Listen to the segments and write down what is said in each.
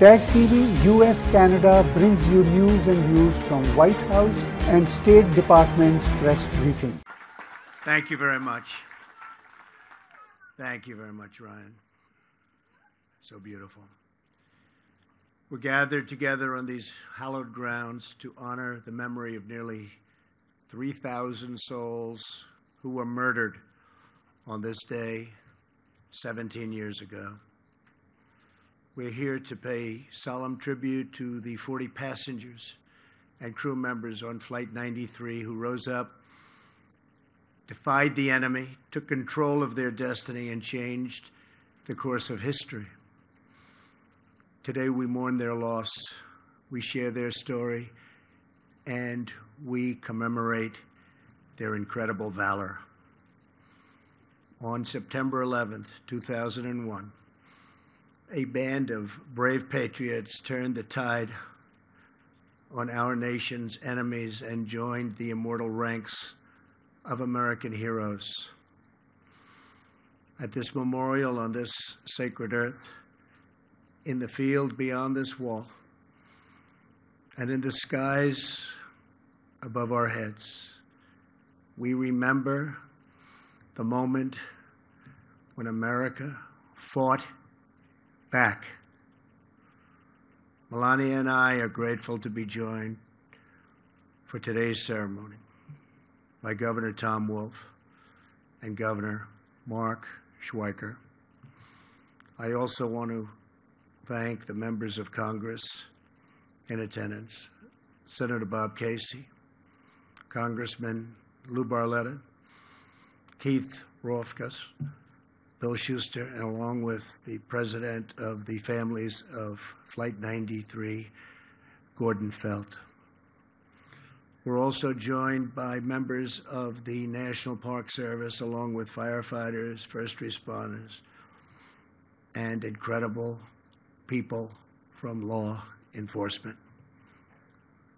TAG TV US Canada brings you news and views from White House and State Department's press briefing. Thank you very much. Thank you very much, Ryan. So beautiful. We're gathered together on these hallowed grounds to honor the memory of nearly 3,000 souls who were murdered on this day 17 years ago. We're here to pay solemn tribute to the 40 passengers and crew members on Flight 93 who rose up, defied the enemy, took control of their destiny, and changed the course of history. Today we mourn their loss, we share their story, and we commemorate their incredible valor. On September 11th, 2001, a band of brave patriots turned the tide on our nation's enemies and joined the immortal ranks of American heroes. At this memorial on this sacred earth, in the field beyond this wall, and in the skies above our heads, we remember the moment when America fought back. Melania and I are grateful to be joined for today's ceremony by Governor Tom Wolf and Governor Mark Schweiker. I also want to thank the members of Congress in attendance, Senator Bob Casey, Congressman Lou Barletta, Keith Rothfus, Bill Schuster, and along with the president of the families of Flight 93, Gordon Felt. We're also joined by members of the National Park Service, along with firefighters, first responders, and incredible people from law enforcement.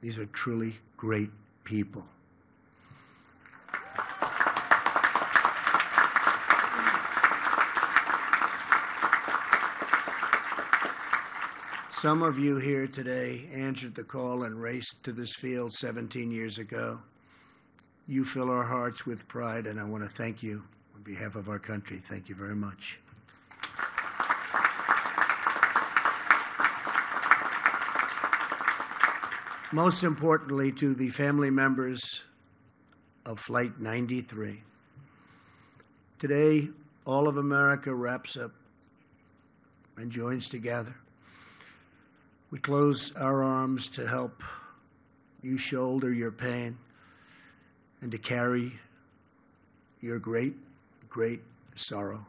These are truly great people. Some of you here today answered the call and raced to this field 17 years ago. You fill our hearts with pride, and I want to thank you on behalf of our country. Thank you very much. Most importantly, to the family members of Flight 93. Today, all of America wraps up and joins together. We close our arms to help you shoulder your pain and to carry your great, great sorrow.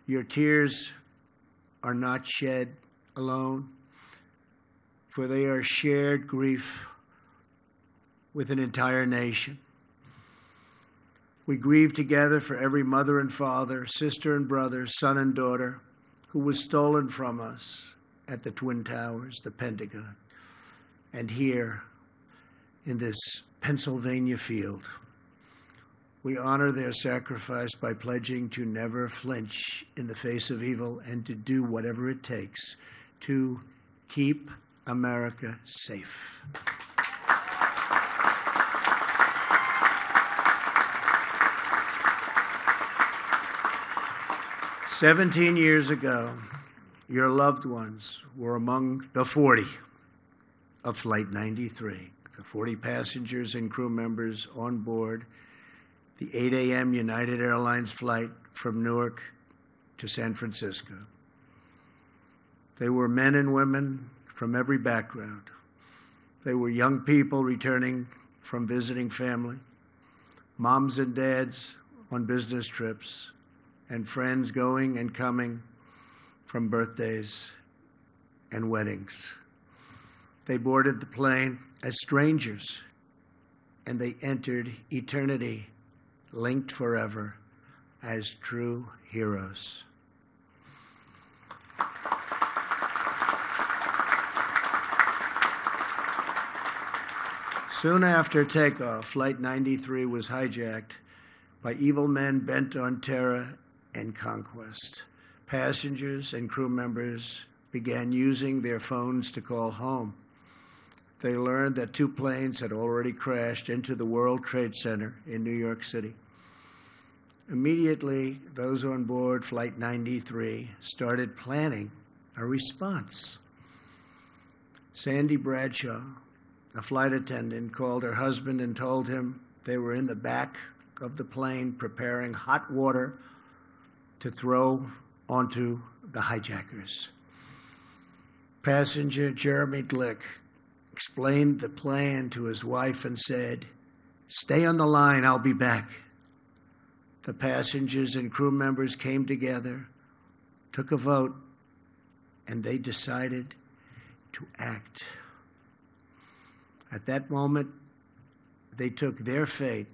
Your tears are not shed alone, for they are shared grief with an entire nation. We grieve together for every mother and father, sister and brother, son and daughter who was stolen from us at the Twin Towers, the Pentagon, and here in this Pennsylvania field. We honor their sacrifice by pledging to never flinch in the face of evil and to do whatever it takes to keep America safe. "17 years ago, your loved ones were among the 40 of Flight 93, the 40 passengers and crew members on board the 8 a.m. United Airlines flight from Newark to San Francisco. They were men and women from every background. They were young people returning from visiting family, moms and dads on business trips, and friends going and coming from birthdays and weddings. They boarded the plane as strangers, and they entered eternity, linked forever as true heroes. Soon after takeoff, Flight 93 was hijacked by evil men bent on terror and conquest. Passengers and crew members began using their phones to call home. They learned that 2 planes had already crashed into the World Trade Center in New York City. Immediately, those on board Flight 93 started planning a response. Sandy Bradshaw, a flight attendant, called her husband and told him they were in the back of the plane preparing hot water to throw onto the hijackers. Passenger Jeremy Glick explained the plan to his wife and said, "Stay on the line, I'll be back." The passengers and crew members came together, took a vote, and they decided to act. At that moment, they took their fate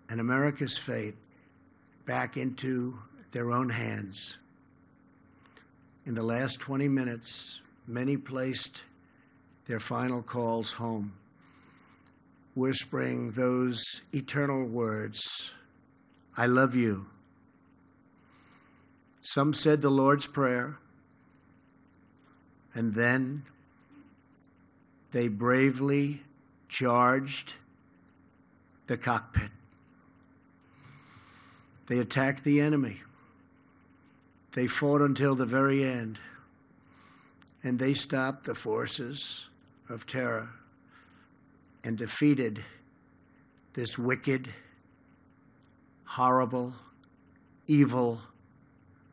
and America's fate back into their own hands. In the last 20 minutes, many placed their final calls home, whispering those eternal words, "I love you." Some said the Lord's Prayer, and then they bravely charged the cockpit. They attacked the enemy. They fought until the very end, and they stopped the forces of terror and defeated this wicked, horrible, evil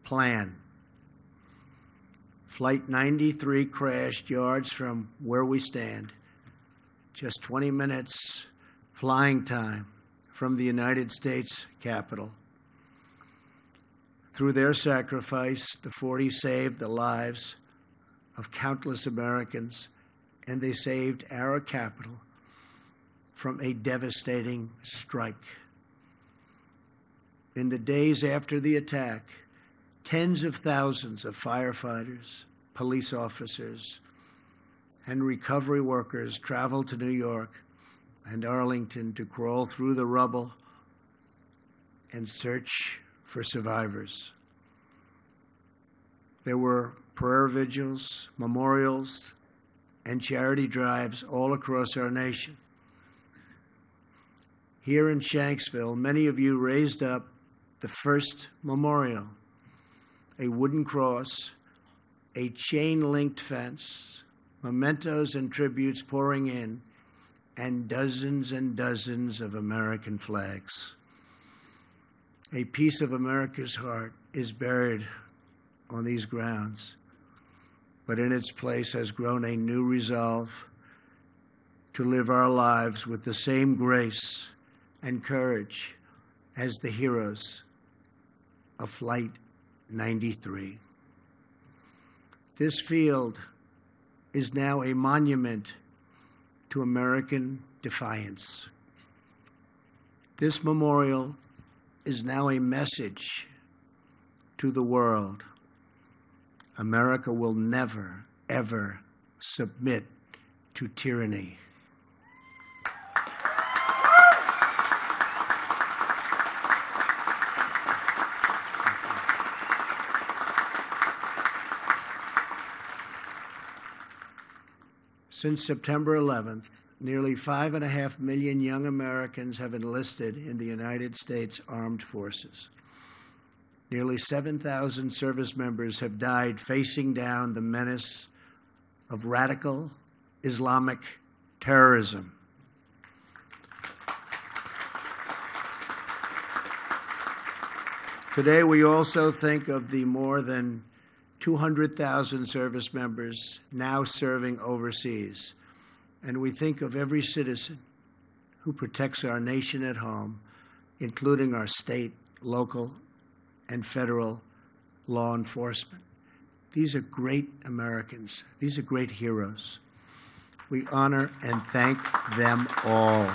plan. Flight 93 crashed yards from where we stand, just 20 minutes flying time from the United States Capitol. Through their sacrifice, the 40 saved the lives of countless Americans, and they saved our capital from a devastating strike. In the days after the attack, tens of thousands of firefighters, police officers, and recovery workers traveled to New York and Arlington to crawl through the rubble and search for survivors. There were prayer vigils, memorials, and charity drives all across our nation. Here in Shanksville, many of you raised up the first memorial, a wooden cross, a chain-linked fence, mementos and tributes pouring in, and dozens of American flags. A piece of America's heart is buried on these grounds, but in its place has grown a new resolve to live our lives with the same grace and courage as the heroes of Flight 93. This field is now a monument to American defiance. This memorial is now a message to the world. America will never, ever submit to tyranny. Since September 11th, nearly 5.5 million young Americans have enlisted in the United States Armed Forces. Nearly 7,000 service members have died facing down the menace of radical Islamic terrorism. Today, we also think of the more than 200,000 service members now serving overseas. And we think of every citizen who protects our nation at home, including our state, local, and federal law enforcement. These are great Americans. These are great heroes. We honor and thank them all.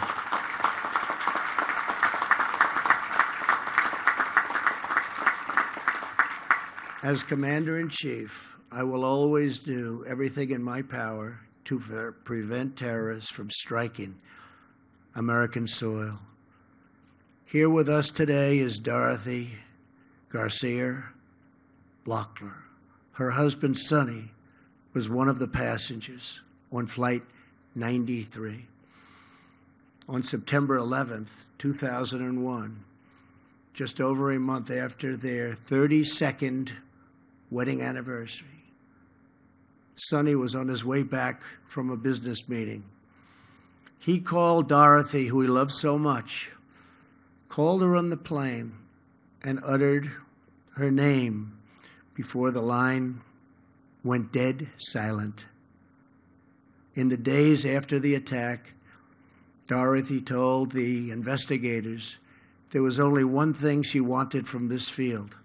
As Commander-in-Chief, I will always do everything in my power to prevent terrorists from striking American soil. Here with us today is Dorothy Garcia Blockler, Her husband, Sonny, was one of the passengers on Flight 93. On September 11th, 2001, just over a month after their 32nd wedding anniversary, Sonny was on his way back from a business meeting. He called Dorothy, who he loved so much, called her on the plane and uttered her name before the line went dead silent. In the days after the attack, Dorothy told the investigators there was only one thing she wanted from this field: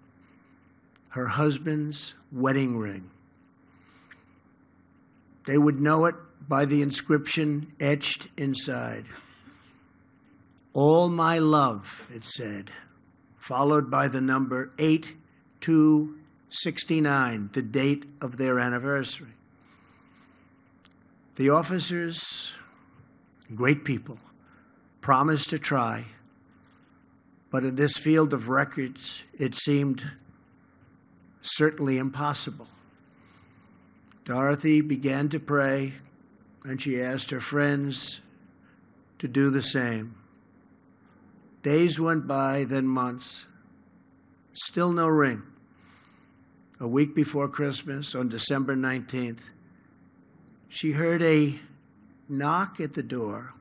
her husband's wedding ring. They would know it by the inscription etched inside. "All my love," it said, followed by the number 8269, the date of their anniversary. The officers, great people, promised to try, but in this field of records, it seemed certainly impossible. Dorothy began to pray, and she asked her friends to do the same. Days went by, then months. Still no ring. A week before Christmas, on December 19th, she heard a knock at the door.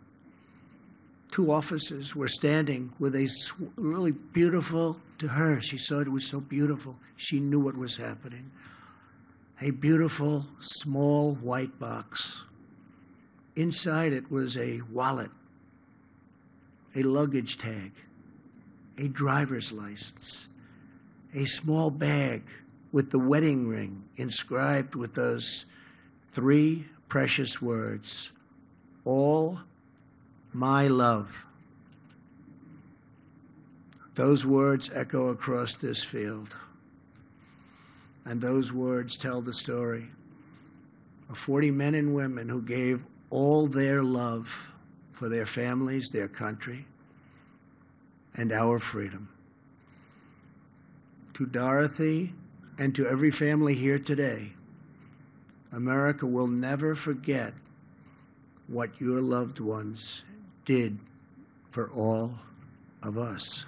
Two officers were standing with a really beautiful, to her, she saw it was so beautiful, she knew what was happening. A beautiful, small white box. Inside it was a wallet, a luggage tag, a driver's license, a small bag with the wedding ring inscribed with those three precious words: "All my love." Those words echo across this field. And those words tell the story of 40 men and women who gave all their love for their families, their country, and our freedom. To Dorothy and to every family here today, America will never forget what your loved ones did for all of us.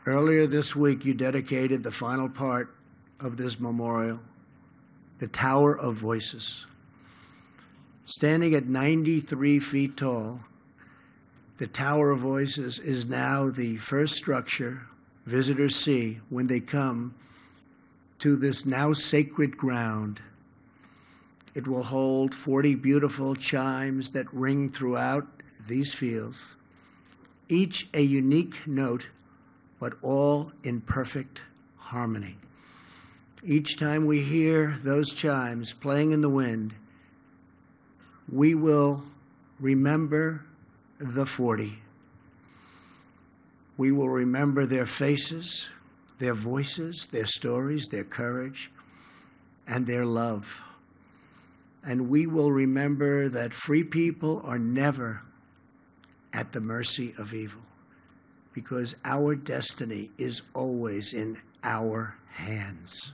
Earlier this week, you dedicated the final part of this memorial, the Tower of Voices. Standing at 93 feet tall, the Tower of Voices is now the first structure visitors see when they come to this now sacred ground. It will hold 40 beautiful chimes that ring throughout these fields, each a unique note, but all in perfect harmony. Each time we hear those chimes playing in the wind, we will remember the 40. We will remember their faces, their voices, their stories, their courage, and their love. And we will remember that free people are never at the mercy of evil, because our destiny is always in our hands.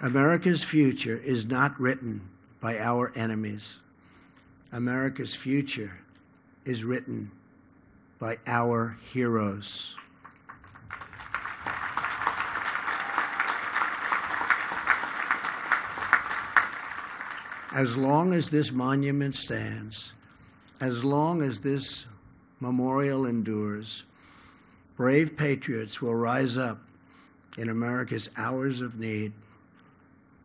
America's future is not written by our enemies. America's future is written by our heroes. As long as this monument stands, as long as this memorial endures, brave patriots will rise up in America's hours of need,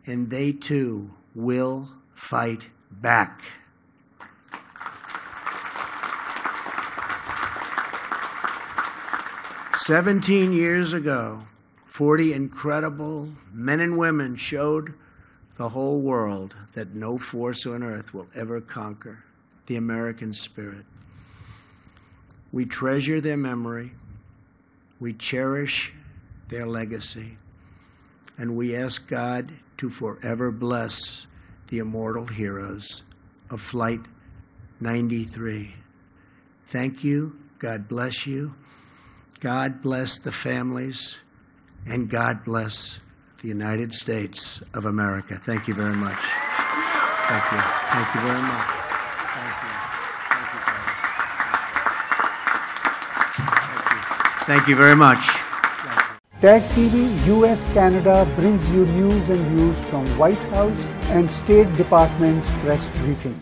and they too will fight back. "17 years ago, 40 incredible men and women showed the whole world that no force on earth will ever conquer the American spirit. We treasure their memory. We cherish their legacy. And we ask God to forever bless the immortal heroes of Flight 93. Thank you. God bless you. God bless the families, and God bless the United States of America. Thank you very much. Thank you. Thank you very much. Thank you. Thank you very much. TAG TV US Canada brings you news and views from White House and State Department's press briefing.